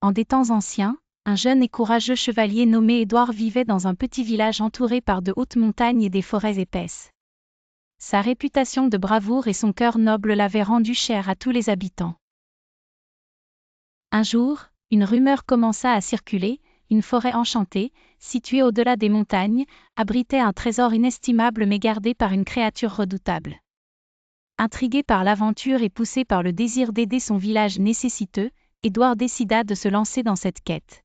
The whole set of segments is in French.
En des temps anciens, un jeune et courageux chevalier nommé Édouard vivait dans un petit village entouré par de hautes montagnes et des forêts épaisses. Sa réputation de bravoure et son cœur noble l'avaient rendu cher à tous les habitants. Un jour, une rumeur commença à circuler: une forêt enchantée, située au-delà des montagnes, abritait un trésor inestimable mais gardé par une créature redoutable. Intrigué par l'aventure et poussé par le désir d'aider son village nécessiteux, Édouard décida de se lancer dans cette quête.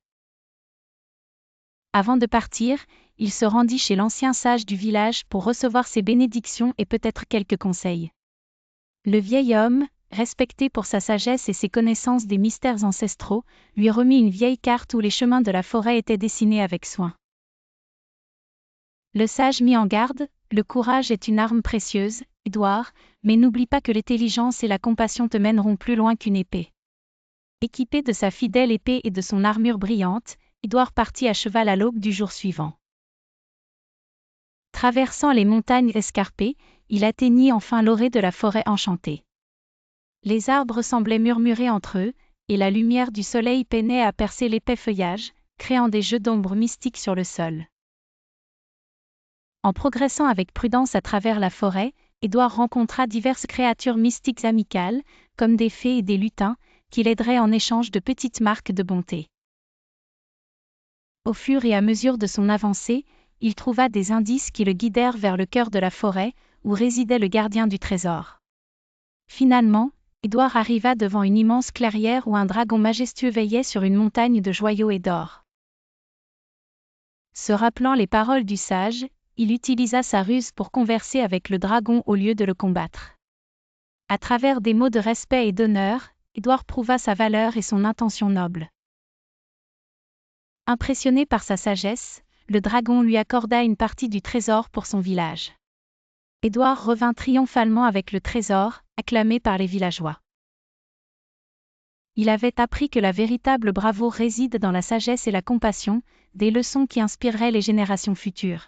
Avant de partir, il se rendit chez l'ancien sage du village pour recevoir ses bénédictions et peut-être quelques conseils. Le vieil homme, respecté pour sa sagesse et ses connaissances des mystères ancestraux, lui remit une vieille carte où les chemins de la forêt étaient dessinés avec soin. Le sage mit en garde: le courage est une arme précieuse, Édouard, mais n'oublie pas que l'intelligence et la compassion te mèneront plus loin qu'une épée. Équipé de sa fidèle épée et de son armure brillante, Édouard partit à cheval à l'aube du jour suivant. Traversant les montagnes escarpées, il atteignit enfin l'orée de la forêt enchantée. Les arbres semblaient murmurer entre eux, et la lumière du soleil peinait à percer l'épais feuillage, créant des jeux d'ombre mystiques sur le sol. En progressant avec prudence à travers la forêt, Édouard rencontra diverses créatures mystiques amicales, comme des fées et des lutins, qui l'aideraient en échange de petites marques de bonté. Au fur et à mesure de son avancée, il trouva des indices qui le guidèrent vers le cœur de la forêt, où résidait le gardien du trésor. Finalement, Édouard arriva devant une immense clairière où un dragon majestueux veillait sur une montagne de joyaux et d'or. Se rappelant les paroles du sage, il utilisa sa ruse pour converser avec le dragon au lieu de le combattre. À travers des mots de respect et d'honneur, Édouard prouva sa valeur et son intention noble. Impressionné par sa sagesse, le dragon lui accorda une partie du trésor pour son village. Édouard revint triomphalement avec le trésor, acclamé par les villageois. Il avait appris que la véritable bravoure réside dans la sagesse et la compassion, des leçons qui inspireraient les générations futures.